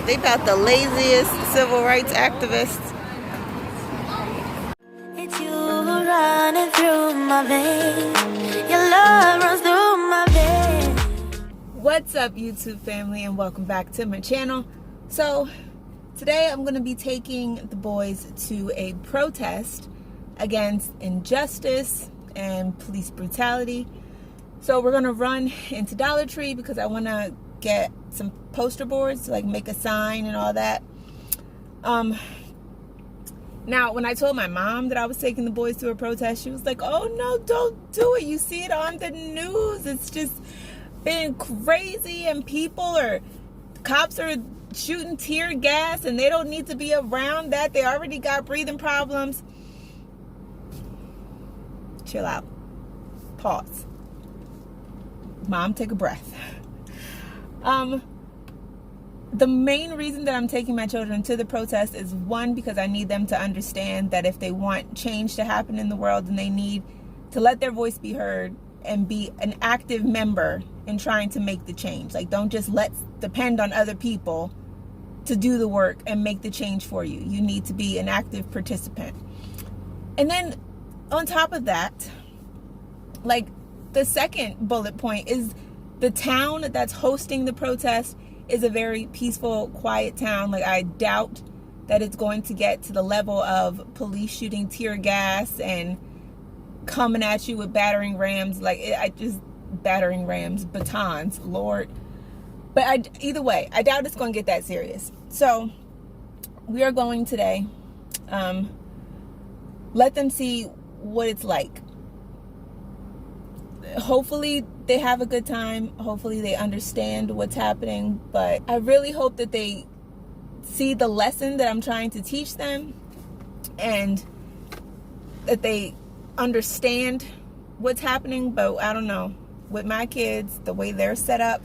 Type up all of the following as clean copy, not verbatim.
They about the laziest civil rights activists. It's you running through my veins. Your love runs through my veins. What's up, YouTube family, and welcome back to my channel. So today I'm going to be taking the boys to a protest against injustice and police brutality. So we're going to run into Dollar Tree because I want to get some poster boards to like make a sign and all that. Now when I told my mom that I was taking the boys to a protest, she was like, oh no, don't do it. You see it on the news. It's just been crazy, and cops are shooting tear gas, and they don't need to be around that. They already got breathing problems. Chill out. Pause. Mom, take a breath. The main reason that I'm taking my children to the protest is, one, because I need them to understand that if they want change to happen in the world, then they need to let their voice be heard and be an active member in trying to make the change. Like, don't just depend on other people to do the work and make the change for you. You need to be an active participant. And then on top of that, like, the second bullet point is the town that's hosting the protest is a very peaceful, quiet town. Like, I doubt that it's going to get to the level of police shooting tear gas and coming at you with battering rams. Battering rams, batons, Lord. But either way, I doubt it's going to get that serious. So we are going today. Let them see what it's like. Hopefully they have a good time. Hopefully they understand what's happening. But I really hope that they see the lesson that I'm trying to teach them, and that they understand what's happening. But I don't know. With my kids, the way they're set up,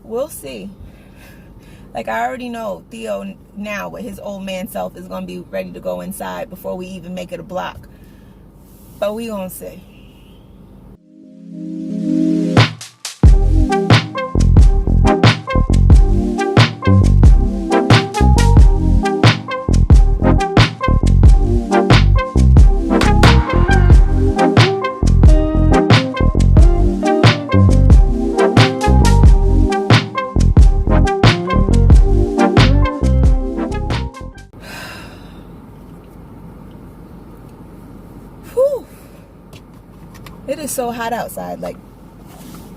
we'll see. Like, I already know Theo now with his old man self is going to be ready to go inside before we even make it a block. But we going to see. It is so hot outside. Like,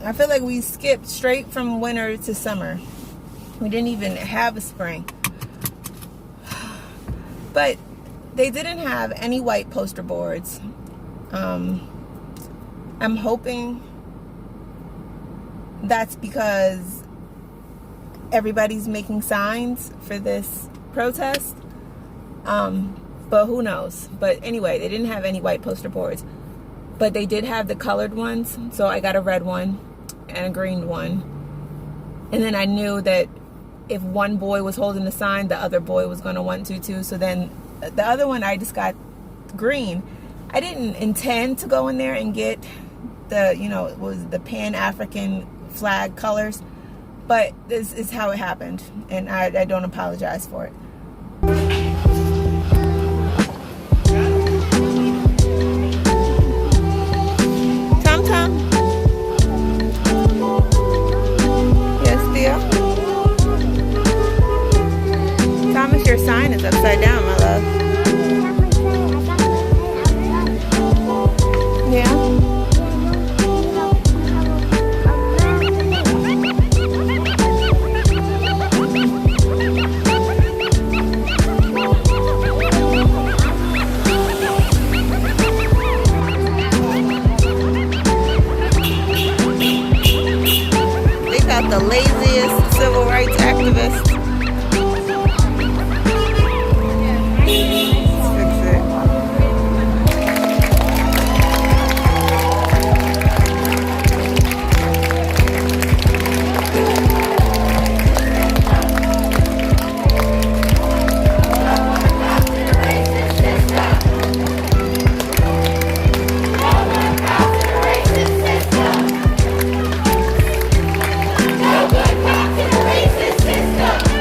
I feel like we skipped straight from winter to summer. We didn't even have a spring. But they didn't have any white poster boards. I'm hoping that's because everybody's making signs for this protest. But who knows? But anyway, they didn't have any white poster boards. But they did have the colored ones. So I got a red one and a green one. And then I knew that if one boy was holding the sign, the other boy was going to want to too. So then the other one, I just got green. I didn't intend to go in there and get it was the Pan-African flag colors. But this is how it happened. And I don't apologize for it. Thomas, your sign is upside down, my love. Yeah. They got the laziest civil rights activists. Go back to the racist system.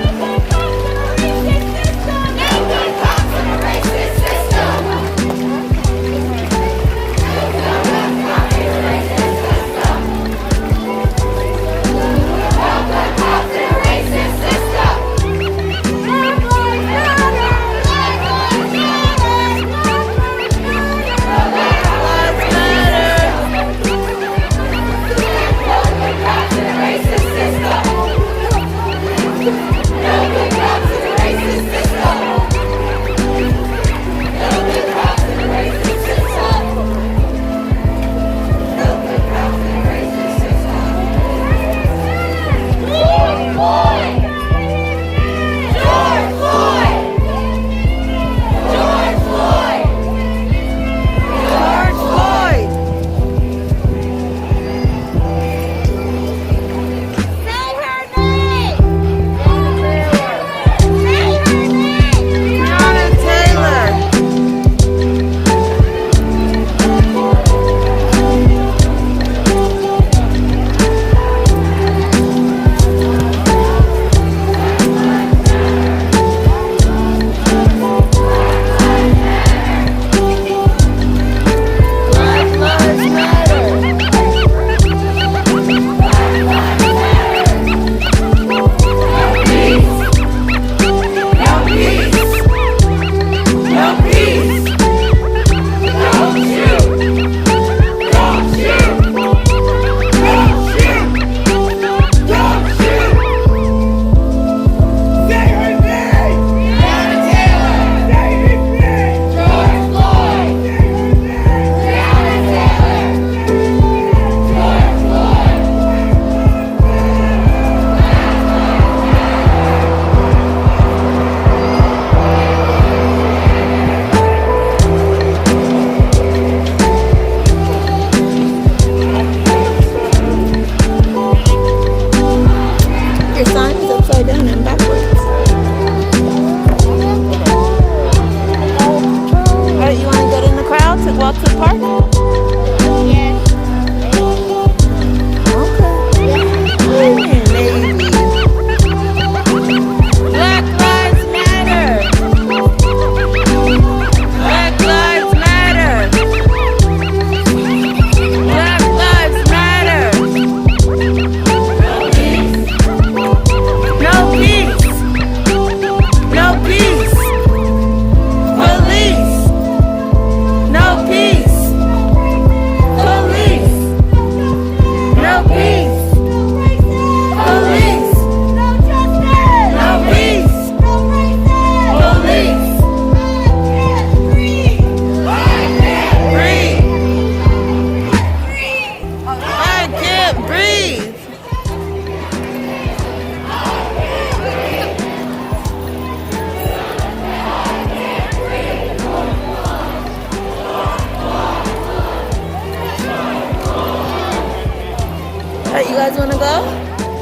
You guys want to go?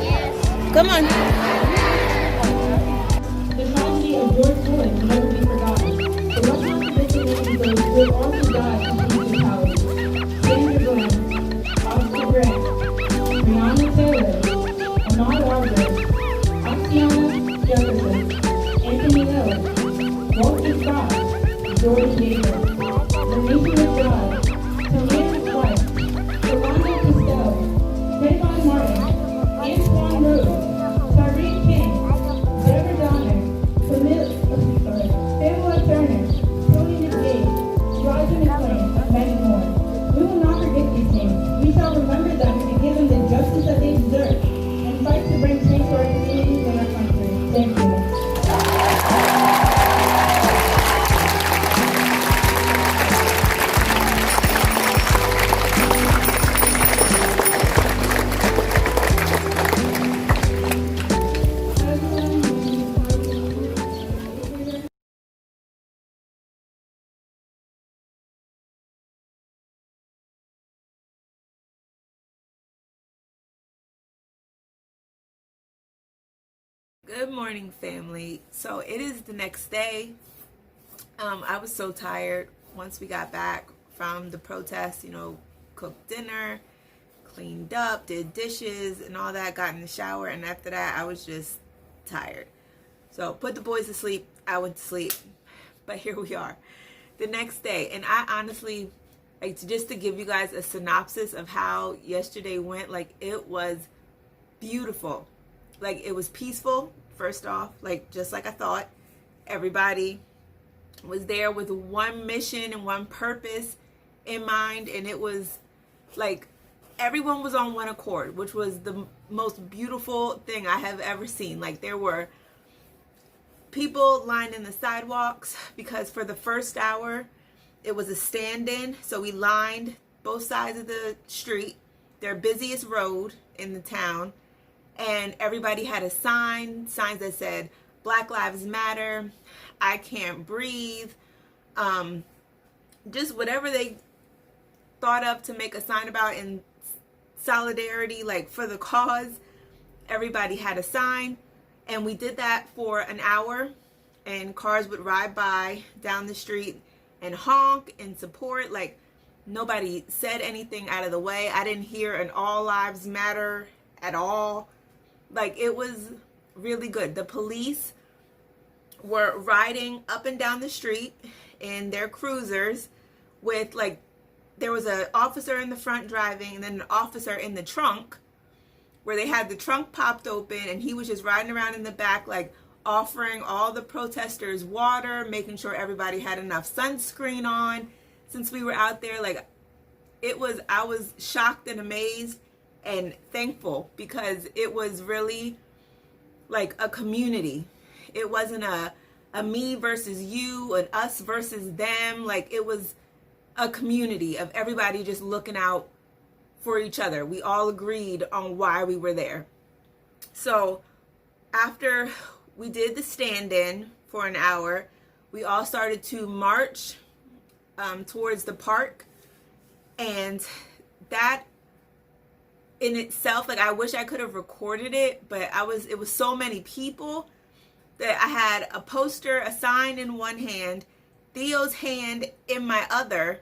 Yes. Come on. The tragedy of George Floyd will never be forgotten. The responsibility of those who have also died from police brutality. Sandra Glenn, Oscar Grant, Breonna Taylor, Ahmaud Arbery, Oceana Jefferson, Anthony Hill, Walter Scott, Jordan Davis, Renisha McBride, Talia White, Rolando Castell, Trayvon Martin, Antoine Rose, Tariq King, Deborah Donner, Pamela Turner, Tony McGee, Roger McClain, and many more. We will not forget these names. We shall remember them and give them the justice that they deserve, and fight to bring change to our communities and our country. Thank you. Good morning, family. So it is the next day. I was so tired once we got back from the protest, cooked dinner, cleaned up, did dishes and all that, got in the shower, and after that I was just tired. So put the boys to sleep, I went to sleep. But here we are the next day, and I honestly, just to give you guys a synopsis of how yesterday went, it was beautiful. It was peaceful, first off, just like I thought. Everybody was there with one mission and one purpose in mind, and it was everyone was on one accord, which was the most beautiful thing I have ever seen. Like, there were people lined in the sidewalks because for the first hour it was a stand-in, so we lined both sides of the street, their busiest road in the town, and everybody had a signs that said Black Lives Matter, I can't breathe, just whatever they thought of to make a sign about in solidarity, like for the cause. Everybody had a sign, and we did that for an hour, and cars would ride by down the street and honk and support. Like, nobody said anything out of the way. I didn't hear an all lives matter at all. Like, it was really good. The police were riding up and down the street in their cruisers with, like, there was an officer in the front driving and then an officer in the trunk, where they had the trunk popped open, and he was just riding around in the back, like, offering all the protesters water, making sure everybody had enough sunscreen on. Since we were out there, like, I was shocked and amazed and thankful, because it was really like a community. It wasn't a me versus you, an us versus them. Like, it was a community of everybody just looking out for each other. We all agreed on why we were there. So after we did the stand-in for an hour, we all started to march towards the park. And that in itself, like, I wish I could have recorded it, but it was so many people that I had a poster, a sign in one hand, Theo's hand in my other.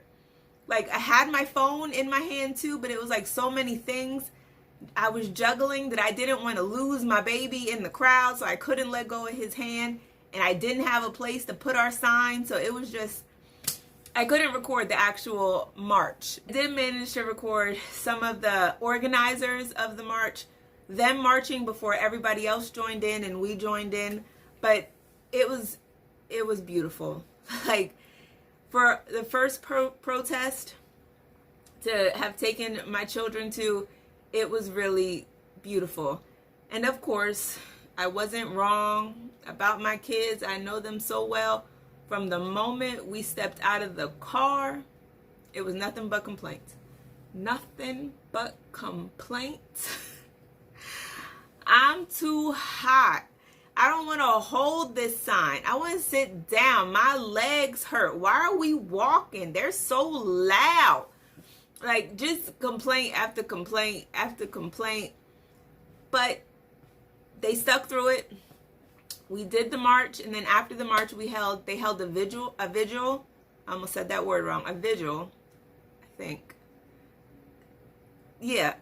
Like, I had my phone in my hand too, but it was like so many things I was juggling that I didn't want to lose my baby in the crowd, so I couldn't let go of his hand, and I didn't have a place to put our sign, so it was just, I couldn't record the actual march. I did manage to record some of the organizers of the march, them marching before everybody else joined in and we joined in, but it was beautiful. Like, for the first protest to have taken my children to, it was really beautiful. And of course, I wasn't wrong about my kids. I know them so well. From the moment we stepped out of the car, it was nothing but complaints. Nothing but complaints. I'm too hot. I don't want to hold this sign. I want to sit down. My legs hurt. Why are we walking? They're so loud. Like, just complaint after complaint after complaint. But they stuck through it. We did the march, and then after the march, they held a vigil. I almost said that word wrong. A vigil, I think. Yeah.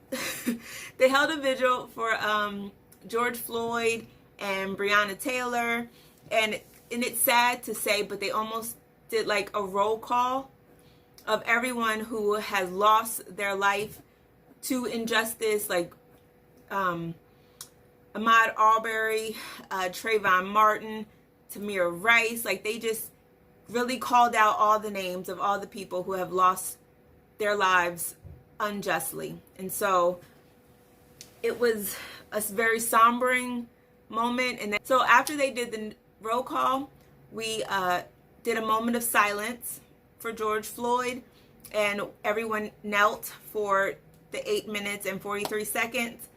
They held a vigil for George Floyd and Breonna Taylor, and it's sad to say, but they almost did like a roll call of everyone who has lost their life to injustice, like Ahmaud Arbery, Trayvon Martin, Tamir Rice. Like, they just really called out all the names of all the people who have lost their lives unjustly. And so it was a very sombering moment. And then, so after they did the roll call, we did a moment of silence for George Floyd, and everyone knelt for the 8 minutes and 43 seconds.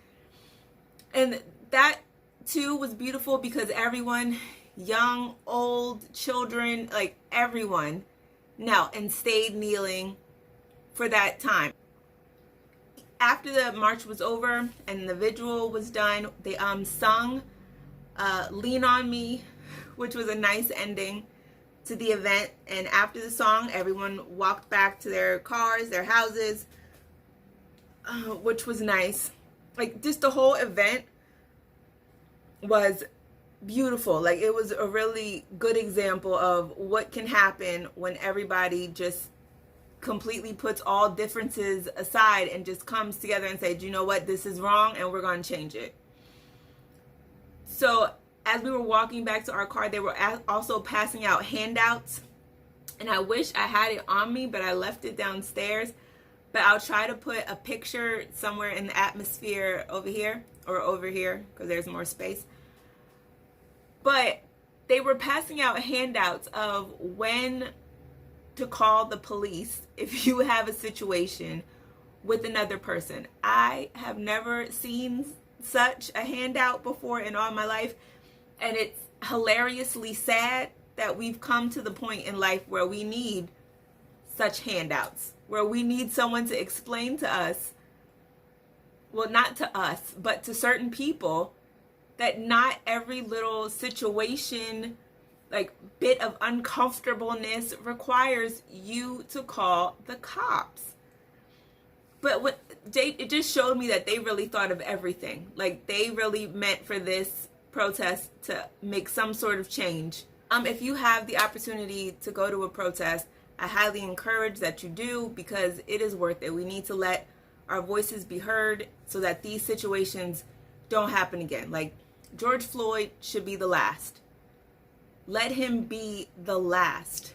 And that too was beautiful, because everyone, young, old, children, like, everyone knelt and stayed kneeling for that time. After the march was over and the vigil was done, they sung Lean on Me, which was a nice ending to the event. And after the song, everyone walked back to their cars, their houses, which was nice. Like, just the whole event was beautiful. Like, it was a really good example of what can happen when everybody just completely puts all differences aside and just comes together and say, do you know what, this is wrong and we're going to change it. So as we were walking back to our car, they were also passing out handouts, and I wish I had it on me, but I left it downstairs. But I'll try to put a picture somewhere in the atmosphere over here, because there's more space. But they were passing out handouts of when to call the police if you have a situation with another person. I have never seen such a handout before in all my life, and it's hilariously sad that we've come to the point in life where we need such handouts, where we need someone to explain to us, well, not to us, but to certain people, that not every little situation, like bit of uncomfortableness, requires you to call the cops. But it just showed me that they really thought of everything. Like, they really meant for this protest to make some sort of change. If you have the opportunity to go to a protest, I highly encourage that you do, because it is worth it. We need to let our voices be heard so that these situations don't happen again. Like, George Floyd should be the last. Let him be the last,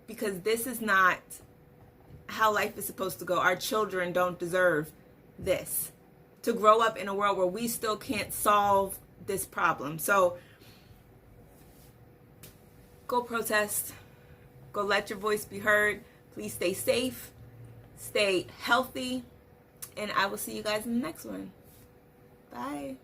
because this is not how life is supposed to go. Our children don't deserve this, to grow up in a world where we still can't solve this problem. So go protest, go let your voice be heard. Please stay safe, stay healthy, and I will see you guys in the next one. Bye.